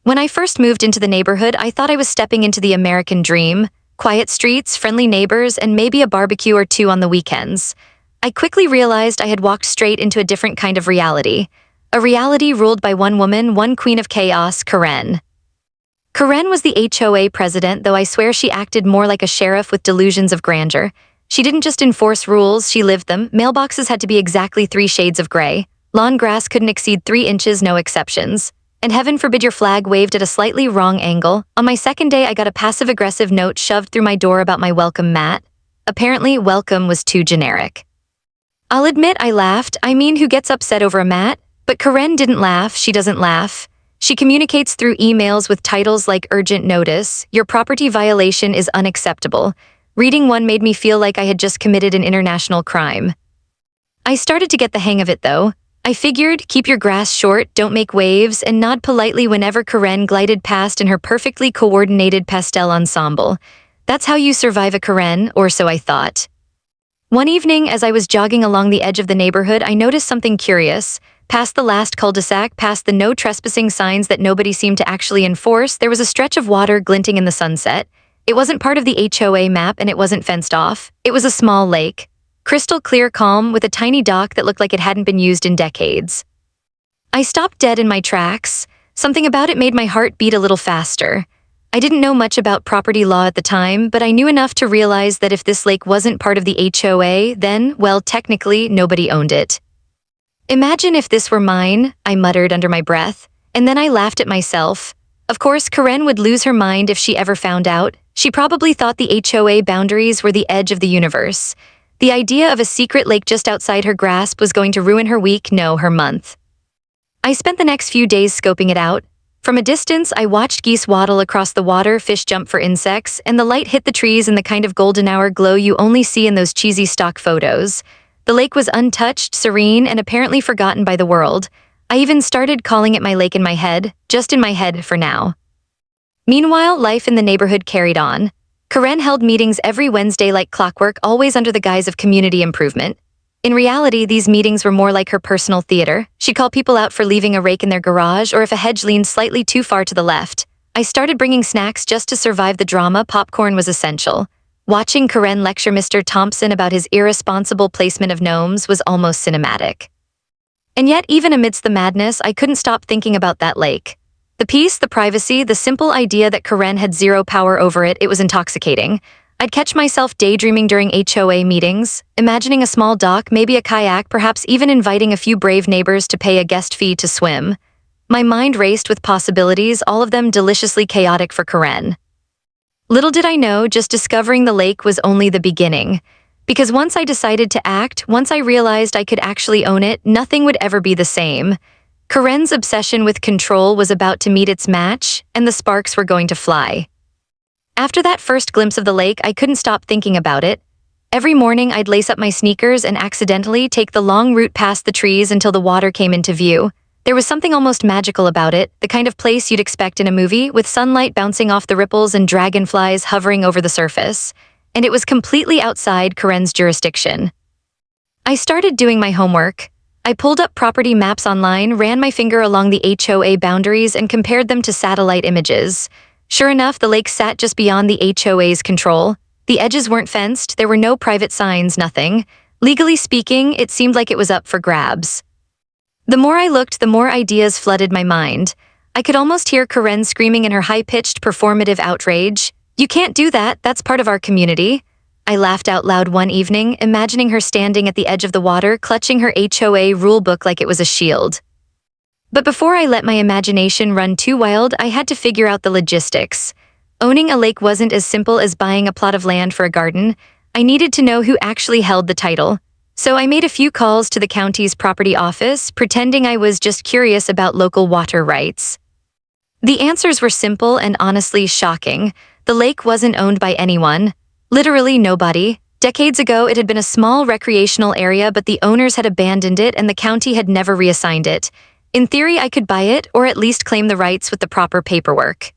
When I first moved into the neighborhood, I thought I was stepping into the American dream. Quiet streets, friendly neighbors, and maybe a barbecue or two on the weekends. I quickly realized I had walked straight into a different kind of reality. A reality ruled by one woman, one queen of chaos, Karen. Karen was the HOA president, though I swear she acted more like a sheriff with delusions of grandeur. She didn't just enforce rules, she lived them. Mailboxes had to be exactly 3 shades of gray. Lawn grass couldn't exceed 3 inches, no exceptions. And heaven forbid your flag waved at a slightly wrong angle. On my second day, I got a passive-aggressive note shoved through my door about my welcome mat. Apparently, welcome was too generic. I'll admit I laughed. I mean, who gets upset over a mat? But Karen didn't laugh. She doesn't laugh. She communicates through emails with titles like urgent notice, your property violation is unacceptable. Reading one made me feel like I had just committed an international crime. I started to get the hang of it though. I figured, keep your grass short, don't make waves, and nod politely whenever Karen glided past in her perfectly coordinated pastel ensemble. That's how you survive a Karen, or so I thought. One evening, as I was jogging along the edge of the neighborhood, I noticed something curious. Past the last cul-de-sac, past the no trespassing signs that nobody seemed to actually enforce, there was a stretch of water glinting in the sunset. It wasn't part of the HOA map and it wasn't fenced off. It was a small lake. Crystal clear calm with a tiny dock that looked like it hadn't been used in decades. I stopped dead in my tracks. Something about it made my heart beat a little faster. I didn't know much about property law at the time, but I knew enough to realize that if this lake wasn't part of the HOA, then, well, technically, nobody owned it. Imagine if this were mine, I muttered under my breath, and then I laughed at myself. Of course, Karen would lose her mind if she ever found out. She probably thought the HOA boundaries were the edge of the universe. The idea of a secret lake just outside her grasp was going to ruin her week, no, her month. I spent the next few days scoping it out. From a distance, I watched geese waddle across the water, fish jump for insects, and the light hit the trees in the kind of golden hour glow you only see in those cheesy stock photos. The lake was untouched, serene, and apparently forgotten by the world. I even started calling it my lake in my head, just in my head for now. Meanwhile, life in the neighborhood carried on. Karen held meetings every Wednesday like clockwork, always under the guise of community improvement. In reality, these meetings were more like her personal theater. She'd call people out for leaving a rake in their garage or if a hedge leaned slightly too far to the left. I started bringing snacks just to survive the drama. Popcorn was essential. Watching Karen lecture Mr. Thompson about his irresponsible placement of gnomes was almost cinematic. And yet, even amidst the madness, I couldn't stop thinking about that lake. The peace, the privacy, the simple idea that Karen had zero power over it, it was intoxicating. I'd catch myself daydreaming during HOA meetings, imagining a small dock, maybe a kayak, perhaps even inviting a few brave neighbors to pay a guest fee to swim. My mind raced with possibilities, all of them deliciously chaotic for Karen. Little did I know, just discovering the lake was only the beginning. Because once I decided to act, once I realized I could actually own it, nothing would ever be the same. Karen's obsession with control was about to meet its match, and the sparks were going to fly. After that first glimpse of the lake, I couldn't stop thinking about it. Every morning, I'd lace up my sneakers and accidentally take the long route past the trees until the water came into view. There was something almost magical about it, the kind of place you'd expect in a movie, with sunlight bouncing off the ripples and dragonflies hovering over the surface. And it was completely outside Karen's jurisdiction. I started doing my homework. I pulled up property maps online, ran my finger along the HOA boundaries, and compared them to satellite images. Sure enough, the lake sat just beyond the HOA's control. The edges weren't fenced, there were no private signs, nothing. Legally speaking, it seemed like it was up for grabs. The more I looked, the more ideas flooded my mind. I could almost hear Karen screaming in her high-pitched, performative outrage. "You can't do that, that's part of our community." I laughed out loud one evening, imagining her standing at the edge of the water, clutching her HOA rulebook like it was a shield. But before I let my imagination run too wild, I had to figure out the logistics. Owning a lake wasn't as simple as buying a plot of land for a garden. I needed to know who actually held the title. So I made a few calls to the county's property office, pretending I was just curious about local water rights. The answers were simple and honestly shocking. The lake wasn't owned by anyone. Literally nobody. Decades ago, it had been a small recreational area, but the owners had abandoned it and the county had never reassigned it. In theory, I could buy it, or at least claim the rights with the proper paperwork.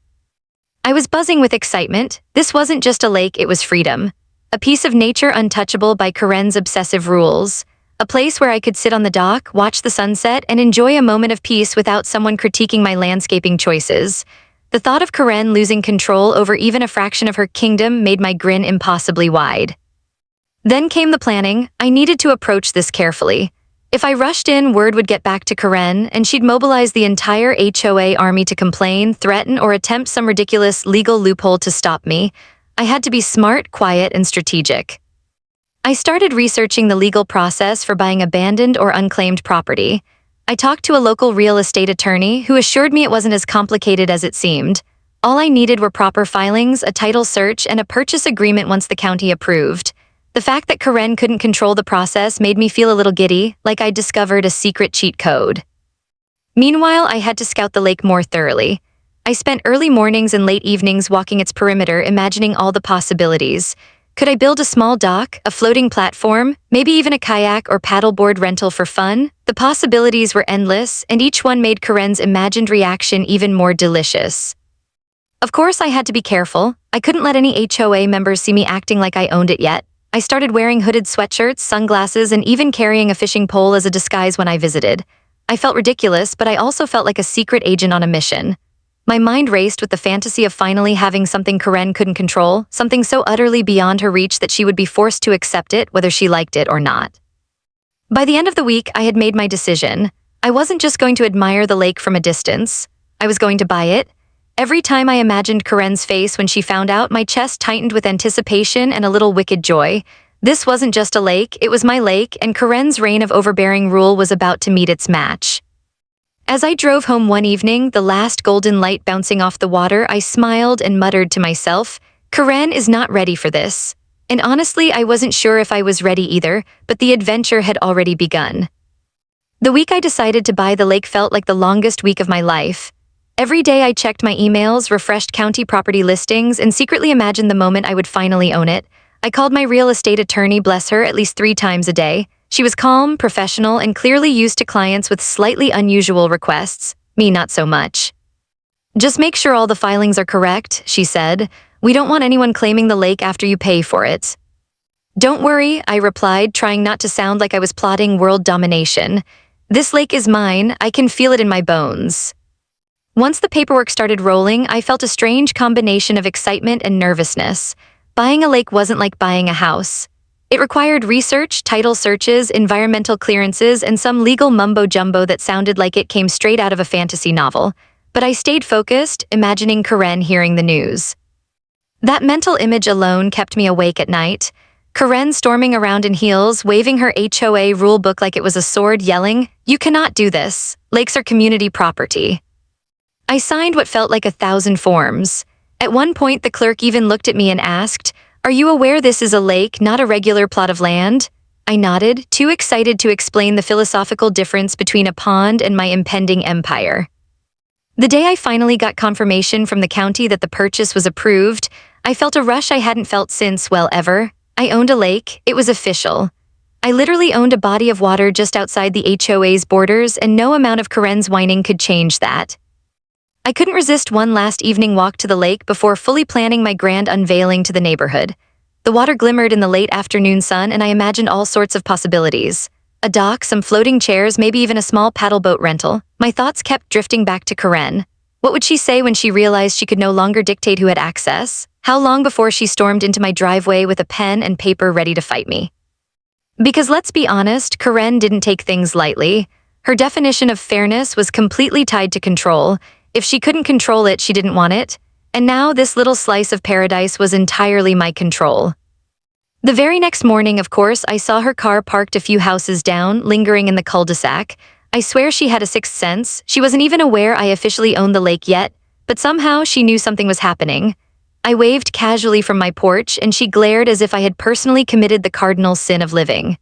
I was buzzing with excitement. This wasn't just a lake, it was freedom. A piece of nature untouchable by Karen's obsessive rules. a place where I could sit on the dock, watch the sunset, and enjoy a moment of peace without someone critiquing my landscaping choices. The thought of Karen losing control over even a fraction of her kingdom made my grin impossibly wide. Then came the planning. I needed to approach this carefully. If I rushed in, word would get back to Karen, and she'd mobilize the entire HOA army to complain, threaten, or attempt some ridiculous legal loophole to stop me. I had to be smart, quiet, and strategic. I started researching the legal process for buying abandoned or unclaimed property. I talked to a local real estate attorney who assured me it wasn't as complicated as it seemed. All I needed were proper filings, a title search, and a purchase agreement once the county approved. The fact that Karen couldn't control the process made me feel a little giddy, like I'd discovered a secret cheat code. Meanwhile, I had to scout the lake more thoroughly. I spent early mornings and late evenings walking its perimeter, imagining all the possibilities. Could I build a small dock, a floating platform, maybe even a kayak or paddleboard rental for fun? The possibilities were endless, and each one made Karen's imagined reaction even more delicious. Of course, I had to be careful. I couldn't let any HOA members see me acting like I owned it yet. I started wearing hooded sweatshirts, sunglasses, and even carrying a fishing pole as a disguise when I visited. I felt ridiculous, but I also felt like a secret agent on a mission. My mind raced with the fantasy of finally having something Karen couldn't control, something so utterly beyond her reach that she would be forced to accept it, whether she liked it or not. By the end of the week, I had made my decision. I wasn't just going to admire the lake from a distance. I was going to buy it. Every time I imagined Karen's face when she found out, my chest tightened with anticipation and a little wicked joy. This wasn't just a lake, it was my lake, and Karen's reign of overbearing rule was about to meet its match. As I drove home one evening, the last golden light bouncing off the water, I smiled and muttered to myself, Karen is not ready for this. And honestly, I wasn't sure if I was ready either, but the adventure had already begun. The week I decided to buy the lake felt like the longest week of my life. Every day I checked my emails, refreshed county property listings, and secretly imagined the moment I would finally own it. I called my real estate attorney, bless her, at least 3 times a day. She was calm, professional, and clearly used to clients with slightly unusual requests. Me, not so much. Just make sure all the filings are correct, she said. We don't want anyone claiming the lake after you pay for it. Don't worry, I replied, trying not to sound like I was plotting world domination. This lake is mine. I can feel it in my bones. Once the paperwork started rolling, I felt a strange combination of excitement and nervousness. Buying a lake wasn't like buying a house. It required research, title searches, environmental clearances, and some legal mumbo-jumbo that sounded like it came straight out of a fantasy novel. But I stayed focused, imagining Karen hearing the news. That mental image alone kept me awake at night. Karen storming around in heels, waving her HOA rule book like it was a sword, yelling, "You cannot do this. Lakes are community property." I signed what felt like 1,000 forms. At one point, the clerk even looked at me and asked, "Are you aware this is a lake, not a regular plot of land?" I nodded, too excited to explain the philosophical difference between a pond and my impending empire. The day I finally got confirmation from the county that the purchase was approved, I felt a rush I hadn't felt since, well, ever. I owned a lake. It was official. I literally owned a body of water just outside the HOA's borders, and no amount of Karen's whining could change that. I couldn't resist one last evening walk to the lake before fully planning my grand unveiling to the neighborhood. The water glimmered in the late afternoon sun, and I imagined all sorts of possibilities. A dock, some floating chairs, maybe even a small paddleboat rental. My thoughts kept drifting back to Karen. What would she say when she realized she could no longer dictate who had access? How long before she stormed into my driveway with a pen and paper ready to fight me? Because let's be honest, Karen didn't take things lightly. Her definition of fairness was completely tied to control. If she couldn't control it, she didn't want it. And now this little slice of paradise was entirely my control. The very next morning, of course, I saw her car parked a few houses down, lingering in the cul-de-sac. I swear she had a sixth sense. She wasn't even aware I officially owned the lake yet, but somehow she knew something was happening. I waved casually from my porch, and she glared as if I had personally committed the cardinal sin of living.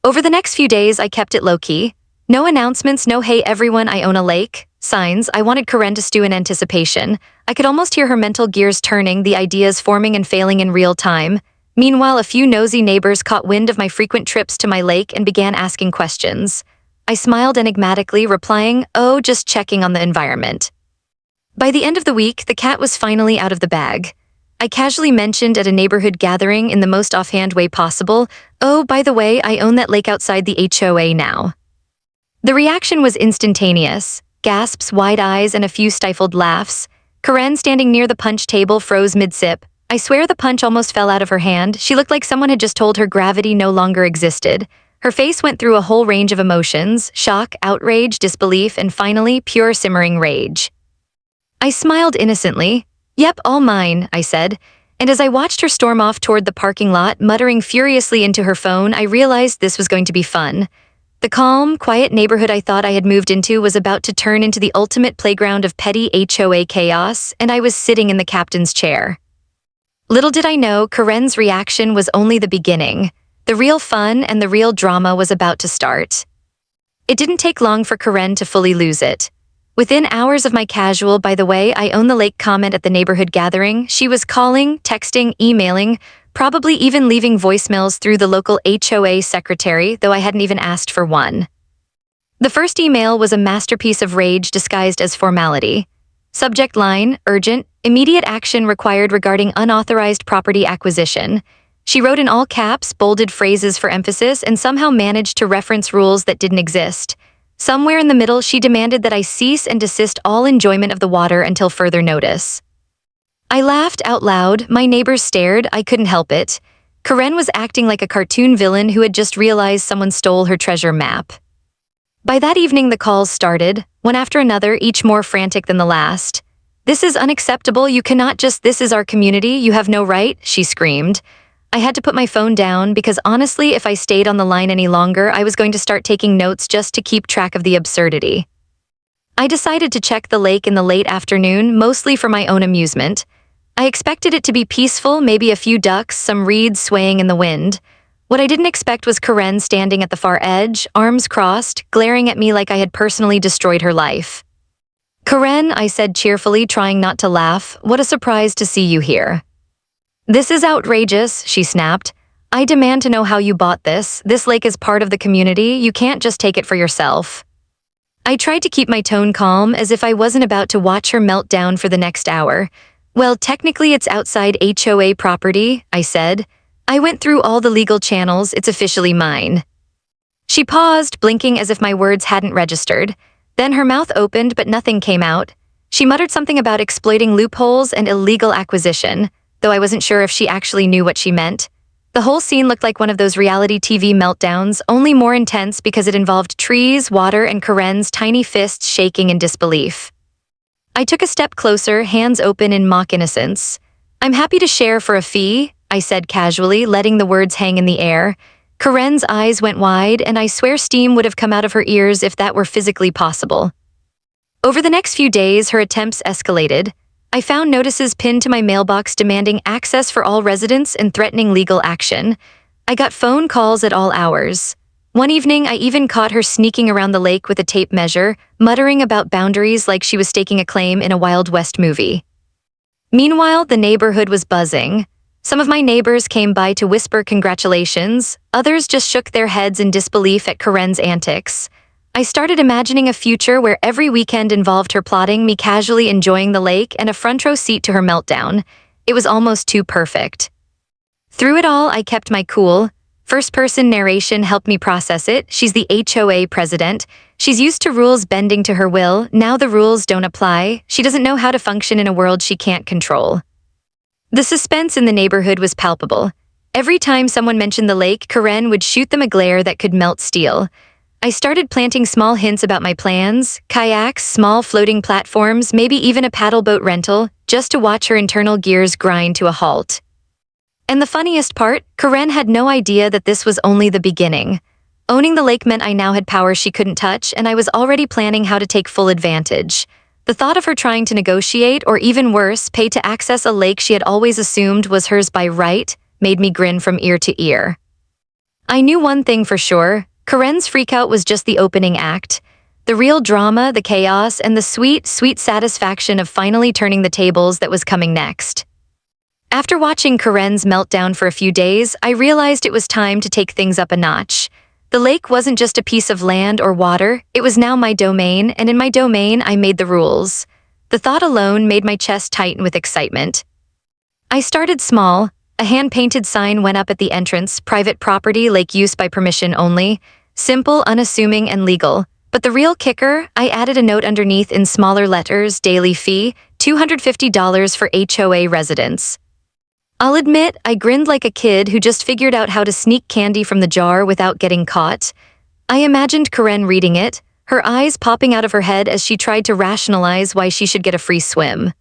Over the next few days, I kept it low-key. No announcements, no "Hey everyone, I own a lake" signs. I wanted Karen to stew in anticipation. I could almost hear her mental gears turning, the ideas forming and failing in real time. Meanwhile, a few nosy neighbors caught wind of my frequent trips to my lake and began asking questions. I smiled enigmatically, replying, "Oh, just checking on the environment." By the end of the week, the cat was finally out of the bag. I casually mentioned at a neighborhood gathering in the most offhand way possible, "Oh, by the way, I own that lake outside the HOA now." The reaction was instantaneous. Gasps, wide eyes, and a few stifled laughs. Karen, standing near the punch table, froze mid-sip. I swear the punch almost fell out of her hand. She looked like someone had just told her gravity no longer existed. Her face went through a whole range of emotions: shock, outrage, disbelief, and finally, pure simmering rage. I smiled innocently. "Yep, all mine," I said. And as I watched her storm off toward the parking lot, muttering furiously into her phone, I realized this was going to be fun. The calm, quiet neighborhood I thought I had moved into was about to turn into the ultimate playground of petty HOA chaos, and I was sitting in the captain's chair. Little did I know, Karen's reaction was only the beginning. The real fun and the real drama was about to start. It didn't take long for Karen to fully lose it. Within hours of my casual, "By the way, I own the lake" comment at the neighborhood gathering, she was calling, texting, emailing, probably even leaving voicemails through the local HOA secretary, though I hadn't even asked for one. The first email was a masterpiece of rage disguised as formality. Subject line: urgent, immediate action required regarding unauthorized property acquisition. She wrote in all caps, bolded phrases for emphasis, and somehow managed to reference rules that didn't exist. Somewhere in the middle, she demanded that I cease and desist all enjoyment of the water until further notice. I laughed out loud. My neighbors stared. I couldn't help it. Karen was acting like a cartoon villain who had just realized someone stole her treasure map. By that evening, the calls started, one after another, each more frantic than the last. "This is unacceptable. You cannot just— this is our community. You have no right," she screamed. I had to put my phone down because honestly, if I stayed on the line any longer, I was going to start taking notes just to keep track of the absurdity. I decided to check the lake in the late afternoon, mostly for my own amusement. I expected it to be peaceful, maybe a few ducks, some reeds swaying in the wind. What I didn't expect was Karen standing at the far edge, arms crossed, glaring at me like I had personally destroyed her life. "Karen," I said cheerfully, trying not to laugh, "what a surprise to see you here." "This is outrageous," she snapped. "I demand to know how you bought this. This lake is part of the community. You can't just take it for yourself." I tried to keep my tone calm, as if I wasn't about to watch her melt down for the next hour. "Well, technically it's outside HOA property," I said. "I went through all the legal channels. It's officially mine." She paused, blinking as if my words hadn't registered. Then her mouth opened, but nothing came out. She muttered something about exploiting loopholes and illegal acquisition, though I wasn't sure if she actually knew what she meant. The whole scene looked like one of those reality TV meltdowns, only more intense because it involved trees, water, and Karen's tiny fists shaking in disbelief. I took a step closer, hands open in mock innocence. "I'm happy to share for a fee," I said casually, letting the words hang in the air. Karen's eyes went wide, and I swear steam would have come out of her ears if that were physically possible. Over the next few days, her attempts escalated. I found notices pinned to my mailbox demanding access for all residents and threatening legal action. I got phone calls at all hours. One evening, I even caught her sneaking around the lake with a tape measure, muttering about boundaries like she was staking a claim in a Wild West movie. Meanwhile, the neighborhood was buzzing. Some of my neighbors came by to whisper congratulations. Others just shook their heads in disbelief at Karen's antics. I started imagining a future where every weekend involved her plotting, me casually enjoying the lake, and a front row seat to her meltdown. It was almost too perfect. Through it all, I kept my cool. First-person narration helped me process it. She's the HOA president. She's used to rules bending to her will. Now the rules don't apply. She doesn't know how to function in a world she can't control. The suspense in the neighborhood was palpable. Every time someone mentioned the lake, Karen would shoot them a glare that could melt steel. I started planting small hints about my plans: kayaks, small floating platforms, maybe even a paddleboat rental, just to watch her internal gears grind to a halt. And the funniest part, Karen had no idea that this was only the beginning. Owning the lake meant I now had power she couldn't touch, and I was already planning how to take full advantage. The thought of her trying to negotiate, or even worse, pay to access a lake she had always assumed was hers by right, made me grin from ear to ear. I knew one thing for sure: Karen's freakout was just the opening act. The real drama, the chaos, and the sweet, sweet satisfaction of finally turning the tables that was coming next. After watching Karen's meltdown for a few days, I realized it was time to take things up a notch. The lake wasn't just a piece of land or water, it was now my domain, and in my domain I made the rules. The thought alone made my chest tighten with excitement. I started small. A hand-painted sign went up at the entrance, private property, lake use by permission only. Simple, unassuming, and legal. But the real kicker, I added a note underneath in smaller letters, daily fee, $250 for HOA residents. I'll admit, I grinned like a kid who just figured out how to sneak candy from the jar without getting caught. I imagined Karen reading it, her eyes popping out of her head as she tried to rationalize why she should get a free swim.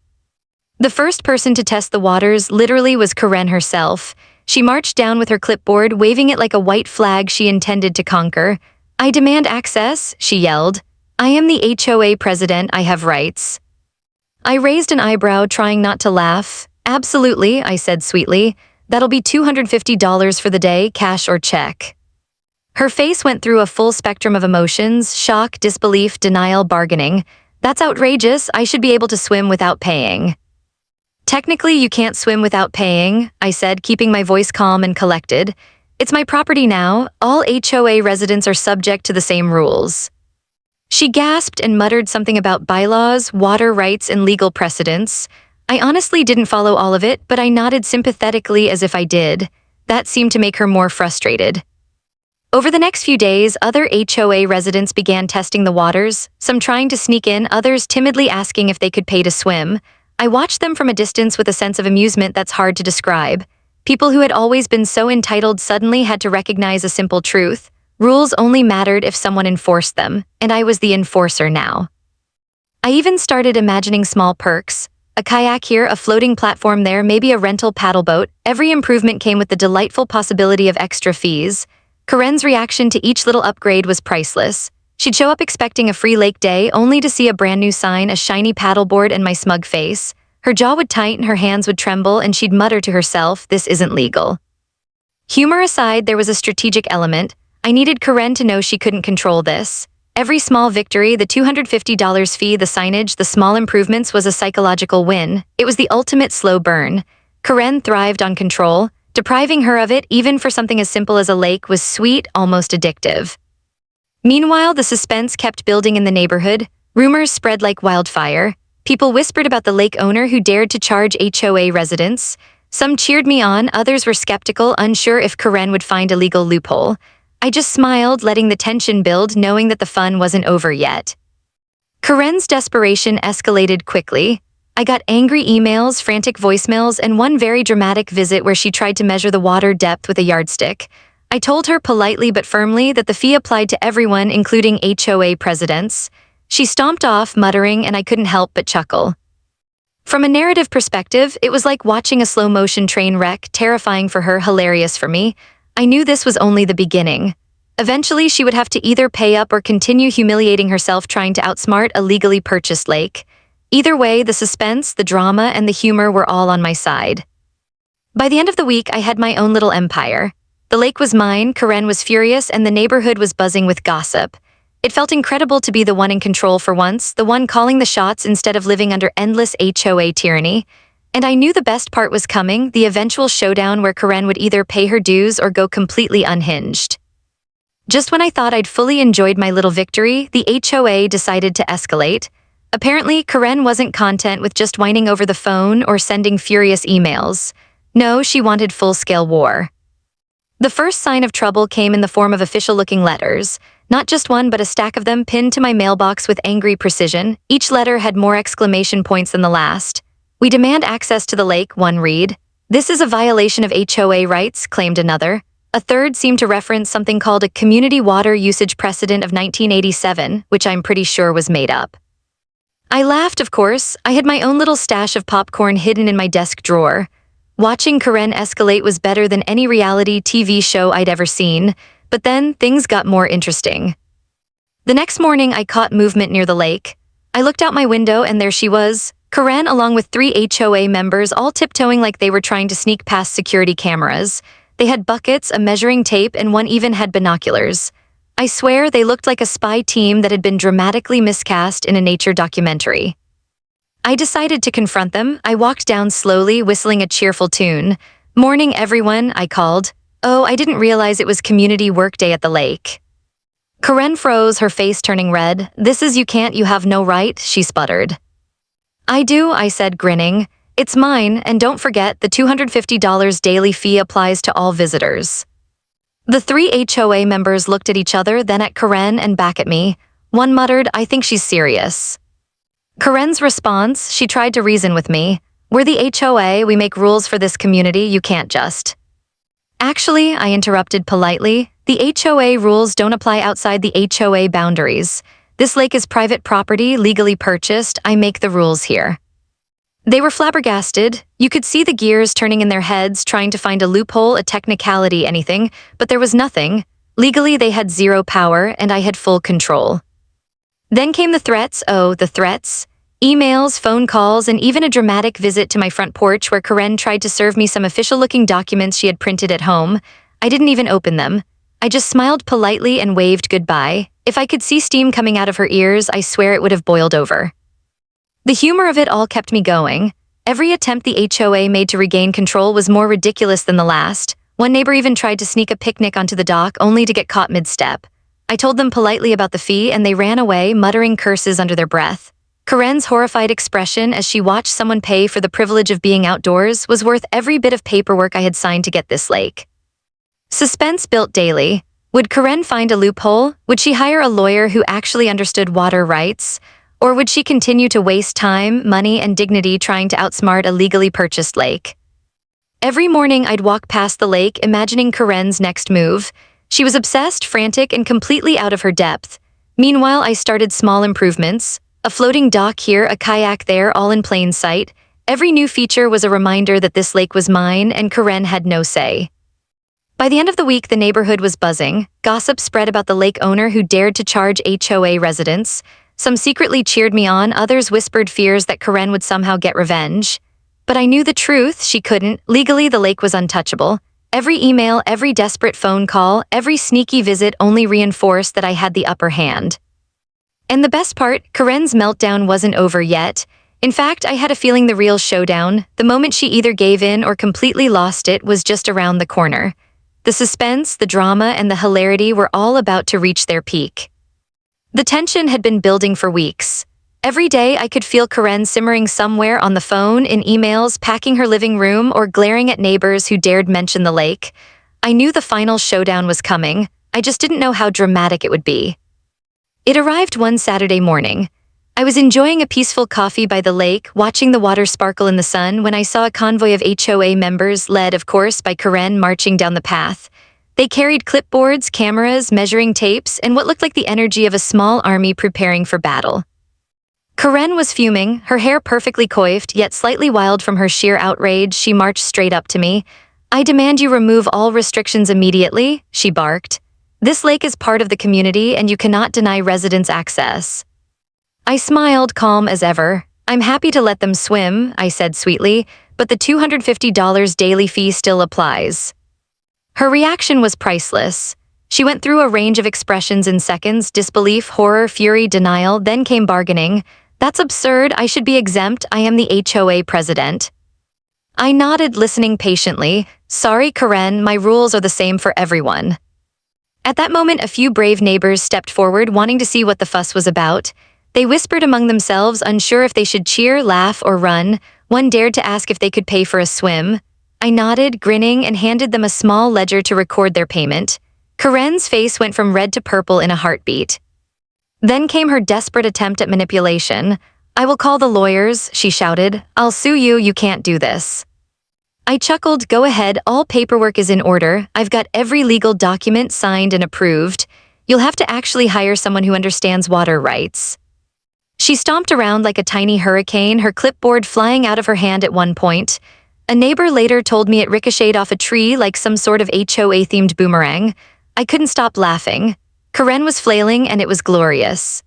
The first person to test the waters literally was Karen herself. She marched down with her clipboard, waving it like a white flag she intended to conquer. "I demand access," she yelled. "I am the HOA president, I have rights." I raised an eyebrow, trying not to laugh. "Absolutely," I said sweetly. "That'll be $250 for the day, cash or check." Her face went through a full spectrum of emotions: shock, disbelief, denial, bargaining. "That's outrageous, I should be able to swim without paying." "Technically, you can't swim without paying," I said, keeping my voice calm and collected. "It's my property now. All HOA residents are subject to the same rules." She gasped and muttered something about bylaws, water rights, and legal precedents. I honestly didn't follow all of it, but I nodded sympathetically as if I did. That seemed to make her more frustrated. Over the next few days, other HOA residents began testing the waters, some trying to sneak in, others timidly asking if they could pay to swim. I watched them from a distance with a sense of amusement that's hard to describe. People who had always been so entitled suddenly had to recognize a simple truth: rules only mattered if someone enforced them, and I was the enforcer now. I even started imagining small perks. A kayak here, a floating platform there, maybe a rental paddle boat. Every improvement came with the delightful possibility of extra fees. Karen's reaction to each little upgrade was priceless. She'd show up expecting a free lake day, only to see a brand new sign, a shiny paddleboard, and my smug face. Her jaw would tighten, her hands would tremble, and she'd mutter to herself, "This isn't legal." Humor aside, there was a strategic element. I needed Karen to know she couldn't control this. Every small victory, the $250 fee, the signage, the small improvements, was a psychological win. It was the ultimate slow burn. Karen thrived on control. Depriving her of it, even for something as simple as a lake, was sweet, almost addictive. Meanwhile, the suspense kept building in the neighborhood. Rumors spread like wildfire. People whispered about the lake owner who dared to charge HOA residents. Some cheered me on, others were skeptical, unsure if Karen would find a legal loophole. I just smiled, letting the tension build, knowing that the fun wasn't over yet. Karen's desperation escalated quickly. I got angry emails, frantic voicemails, and one very dramatic visit where she tried to measure the water depth with a yardstick. I told her politely but firmly that the fee applied to everyone, including HOA presidents. She stomped off, muttering, and I couldn't help but chuckle. From a narrative perspective, it was like watching a slow-motion train wreck, terrifying for her, hilarious for me. I knew this was only the beginning. Eventually, she would have to either pay up or continue humiliating herself trying to outsmart a legally purchased lake. Either way, the suspense, the drama, and the humor were all on my side. By the end of the week, I had my own little empire. The lake was mine, Karen was furious, and the neighborhood was buzzing with gossip. It felt incredible to be the one in control for once, the one calling the shots instead of living under endless HOA tyranny. And I knew the best part was coming, the eventual showdown where Karen would either pay her dues or go completely unhinged. Just when I thought I'd fully enjoyed my little victory, the HOA decided to escalate. Apparently, Karen wasn't content with just whining over the phone or sending furious emails. No, she wanted full-scale war. The first sign of trouble came in the form of official-looking letters. Not just one, but a stack of them pinned to my mailbox with angry precision. Each letter had more exclamation points than the last. "We demand access to the lake," one read. "This is a violation of HOA rights," claimed another. A third seemed to reference something called a Community Water Usage Precedent of 1987, which I'm pretty sure was made up. I laughed, of course. I had my own little stash of popcorn hidden in my desk drawer. Watching Karen escalate was better than any reality TV show I'd ever seen, but then things got more interesting. The next morning, I caught movement near the lake. I looked out my window and there she was, Karen along with 3 HOA members, all tiptoeing like they were trying to sneak past security cameras. They had buckets, a measuring tape, and one even had binoculars. I swear they looked like a spy team that had been dramatically miscast in a nature documentary. I decided to confront them. I walked down slowly, whistling a cheerful tune. "Morning, everyone," I called. "Oh, I didn't realize it was community workday at the lake." Karen froze, her face turning red. "This is you can't, you have no right," she sputtered. "I do," I said, grinning. It's mine, and don't forget, the $250 daily fee applies to all visitors. The three HOA members looked at each other, then at Karen and back at me. One muttered, "I think she's serious." Karen's response, she tried to reason with me. "We're the HOA, we make rules for this community, you can't just." "Actually," I interrupted politely, "the HOA rules don't apply outside the HOA boundaries. This lake is private property, legally purchased, I make the rules here." They were flabbergasted. You could see the gears turning in their heads, trying to find a loophole, a technicality, anything, but there was nothing. Legally, they had zero power, and I had full control. Then came the threats, the threats. Emails, phone calls, and even a dramatic visit to my front porch where Karen tried to serve me some official-looking documents she had printed at home. I didn't even open them. I just smiled politely and waved goodbye. If I could see steam coming out of her ears, I swear it would have boiled over. The humor of it all kept me going. Every attempt the HOA made to regain control was more ridiculous than the last. One neighbor even tried to sneak a picnic onto the dock only to get caught mid-step. I told them politely about the fee and they ran away, muttering curses under their breath. Karen's horrified expression as she watched someone pay for the privilege of being outdoors was worth every bit of paperwork I had signed to get this lake. Suspense built daily. Would Karen find a loophole? Would she hire a lawyer who actually understood water rights? Or would she continue to waste time, money, and dignity trying to outsmart a legally purchased lake? Every morning I'd walk past the lake imagining Karen's next move. She was obsessed, frantic, and completely out of her depth. Meanwhile, I started small improvements. A floating dock here, a kayak there, all in plain sight. Every new feature was a reminder that this lake was mine and Karen had no say. By the end of the week, the neighborhood was buzzing. Gossip spread about the lake owner who dared to charge HOA residents. Some secretly cheered me on, others whispered fears that Karen would somehow get revenge. But I knew the truth, she couldn't. Legally, the lake was untouchable. Every email, every desperate phone call, every sneaky visit only reinforced that I had the upper hand. And the best part, Karen's meltdown wasn't over yet. In fact, I had a feeling the real showdown, the moment she either gave in or completely lost it, was just around the corner. The suspense, the drama, and the hilarity were all about to reach their peak. The tension had been building for weeks. Every day I could feel Karen simmering somewhere on the phone, in emails, packing her living room, or glaring at neighbors who dared mention the lake. I knew the final showdown was coming. I just didn't know how dramatic it would be. It arrived one Saturday morning. I was enjoying a peaceful coffee by the lake, watching the water sparkle in the sun, when I saw a convoy of HOA members, led, of course, by Karen, marching down the path. They carried clipboards, cameras, measuring tapes, and what looked like the energy of a small army preparing for battle. Karen was fuming, her hair perfectly coiffed, yet slightly wild from her sheer outrage. She marched straight up to me. "I demand you remove all restrictions immediately," she barked. "This lake is part of the community, and you cannot deny residents access." I smiled, calm as ever. "I'm happy to let them swim," I said sweetly, "but the $250 daily fee still applies." Her reaction was priceless. She went through a range of expressions in seconds: disbelief, horror, fury, denial, then came bargaining. "That's absurd, I should be exempt, I am the HOA president." I nodded, listening patiently. "Sorry, Karen, my rules are the same for everyone." At that moment, a few brave neighbors stepped forward, wanting to see what the fuss was about. They whispered among themselves, unsure if they should cheer, laugh, or run. One dared to ask if they could pay for a swim. I nodded, grinning, and handed them a small ledger to record their payment. Karen's face went from red to purple in a heartbeat. Then came her desperate attempt at manipulation. "I will call the lawyers," she shouted. "I'll sue you, you can't do this." I chuckled. "Go ahead, all paperwork is in order. I've got every legal document signed and approved. You'll have to actually hire someone who understands water rights." She stomped around like a tiny hurricane, her clipboard flying out of her hand at one point. A neighbor later told me it ricocheted off a tree like some sort of HOA-themed boomerang. I couldn't stop laughing. Karen was flailing, and it was glorious.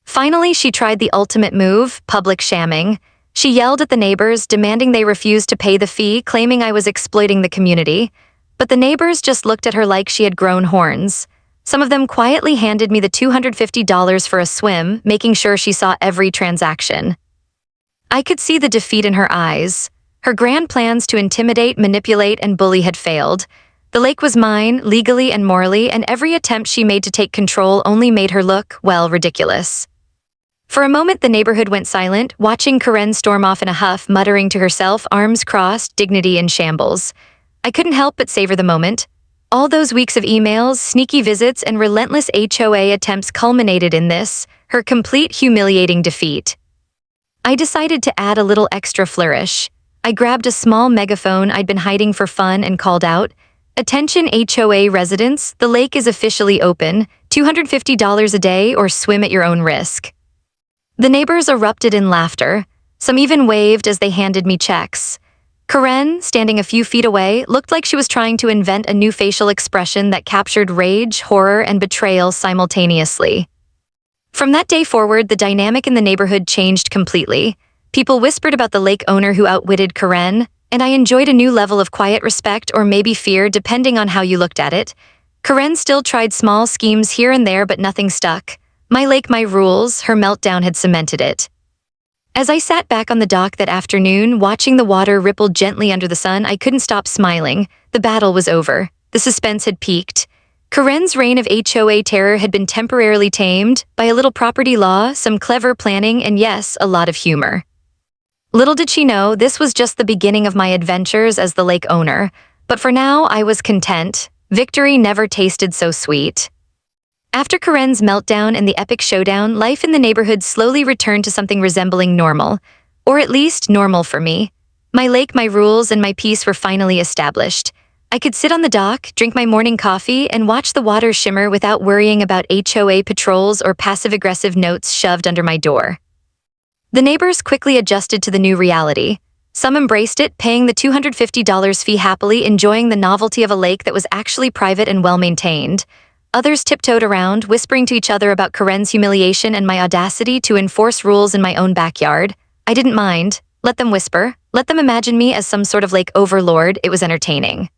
Finally, she tried the ultimate move, public shamming. She yelled at the neighbors, demanding they refuse to pay the fee, claiming I was exploiting the community. But the neighbors just looked at her like she had grown horns. Some of them quietly handed me the $250 for a swim, making sure she saw every transaction. I could see the defeat in her eyes. Her grand plans to intimidate, manipulate, and bully had failed. The lake was mine, legally and morally, and every attempt she made to take control only made her look, well, ridiculous. For a moment, the neighborhood went silent, watching Karen storm off in a huff, muttering to herself, arms crossed, dignity in shambles. I couldn't help but savor the moment. All those weeks of emails, sneaky visits, and relentless HOA attempts culminated in this, her complete humiliating defeat. I decided to add a little extra flourish. I grabbed a small megaphone I'd been hiding for fun and called out, "Attention HOA residents, the lake is officially open, $250 a day or swim at your own risk." The neighbors erupted in laughter. Some even waved as they handed me checks. Karen, standing a few feet away, looked like she was trying to invent a new facial expression that captured rage, horror, and betrayal simultaneously. From that day forward, the dynamic in the neighborhood changed completely. People whispered about the lake owner who outwitted Karen, and I enjoyed a new level of quiet respect or maybe fear depending on how you looked at it. Karen still tried small schemes here and there, but nothing stuck. My lake, my rules, her meltdown had cemented it. As I sat back on the dock that afternoon, watching the water ripple gently under the sun, I couldn't stop smiling. The battle was over. The suspense had peaked. Karen's reign of HOA terror had been temporarily tamed by a little property law, some clever planning, and yes, a lot of humor. Little did she know, this was just the beginning of my adventures as the lake owner. But for now, I was content. Victory never tasted so sweet. After Karen's meltdown and the epic showdown, life in the neighborhood slowly returned to something resembling normal. Or at least normal for me. My lake, my rules, and my peace were finally established. I could sit on the dock, drink my morning coffee, and watch the water shimmer without worrying about HOA patrols or passive-aggressive notes shoved under my door. The neighbors quickly adjusted to the new reality. Some embraced it, paying the $250 fee happily, enjoying the novelty of a lake that was actually private and well-maintained. Others tiptoed around, whispering to each other about Karen's humiliation and my audacity to enforce rules in my own backyard. I didn't mind. Let them whisper. Let them imagine me as some sort of lake overlord. It was entertaining.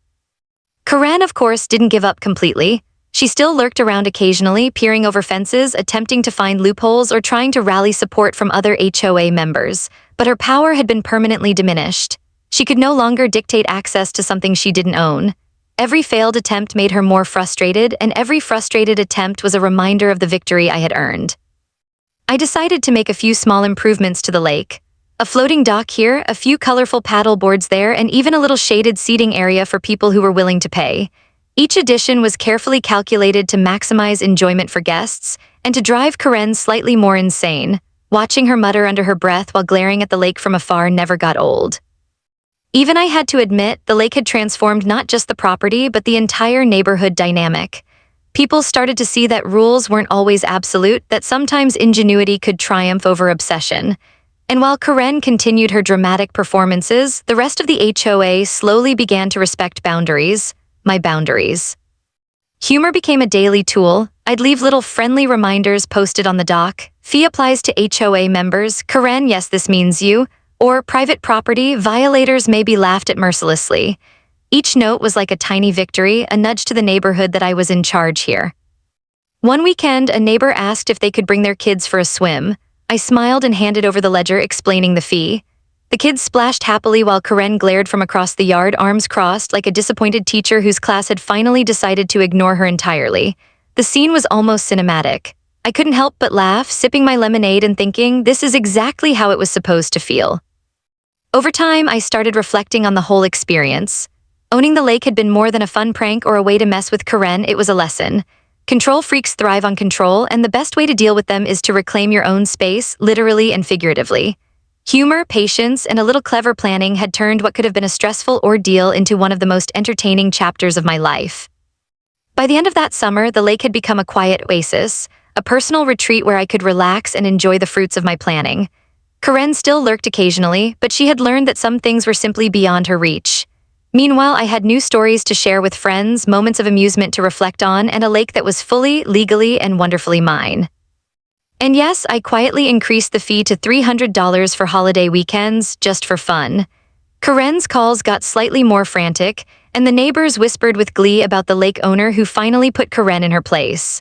Karen, of course, didn't give up completely. She still lurked around occasionally, peering over fences, attempting to find loopholes or trying to rally support from other HOA members. But her power had been permanently diminished. She could no longer dictate access to something she didn't own. Every failed attempt made her more frustrated, and every frustrated attempt was a reminder of the victory I had earned. I decided to make a few small improvements to the lake. A floating dock here, a few colorful paddle boards there, and even a little shaded seating area for people who were willing to pay. Each addition was carefully calculated to maximize enjoyment for guests and to drive Karen slightly more insane. Watching her mutter under her breath while glaring at the lake from afar never got old. Even I had to admit, the lake had transformed not just the property, but the entire neighborhood dynamic. People started to see that rules weren't always absolute, that sometimes ingenuity could triumph over obsession. And while Karen continued her dramatic performances, the rest of the HOA slowly began to respect boundaries. My boundaries. Humor became a daily tool. I'd leave little friendly reminders posted on the dock. Fee applies to HOA members. Karen, yes, this means you. Or private property, violators may be laughed at mercilessly. Each note was like a tiny victory, a nudge to the neighborhood that I was in charge here. One weekend, a neighbor asked if they could bring their kids for a swim. I smiled and handed over the ledger explaining the fee. The kids splashed happily while Karen glared from across the yard, arms crossed, like a disappointed teacher whose class had finally decided to ignore her entirely. The scene was almost cinematic. I couldn't help but laugh, sipping my lemonade and thinking, this is exactly how it was supposed to feel. Over time, I started reflecting on the whole experience. Owning the lake had been more than a fun prank or a way to mess with Karen, it was a lesson. Control freaks thrive on control, and the best way to deal with them is to reclaim your own space, literally and figuratively. Humor, patience, and a little clever planning had turned what could have been a stressful ordeal into one of the most entertaining chapters of my life. By the end of that summer, the lake had become a quiet oasis, a personal retreat where I could relax and enjoy the fruits of my planning. Karen still lurked occasionally, but she had learned that some things were simply beyond her reach. Meanwhile, I had new stories to share with friends, moments of amusement to reflect on, and a lake that was fully, legally, and wonderfully mine. And yes, I quietly increased the fee to $300 for holiday weekends, just for fun. Karen's calls got slightly more frantic, and the neighbors whispered with glee about the lake owner who finally put Karen in her place.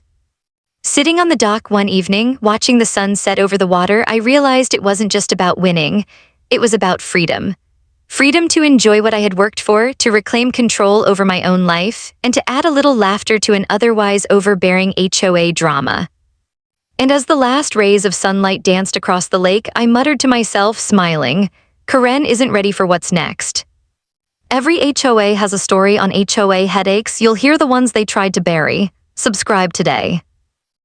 Sitting on the dock one evening, watching the sun set over the water, I realized it wasn't just about winning. It was about freedom. Freedom to enjoy what I had worked for, to reclaim control over my own life, and to add a little laughter to an otherwise overbearing HOA drama. And as the last rays of sunlight danced across the lake, I muttered to myself, smiling, Karen isn't ready for what's next. Every HOA has a story on HOA Headaches. You'll hear the ones they tried to bury. Subscribe today.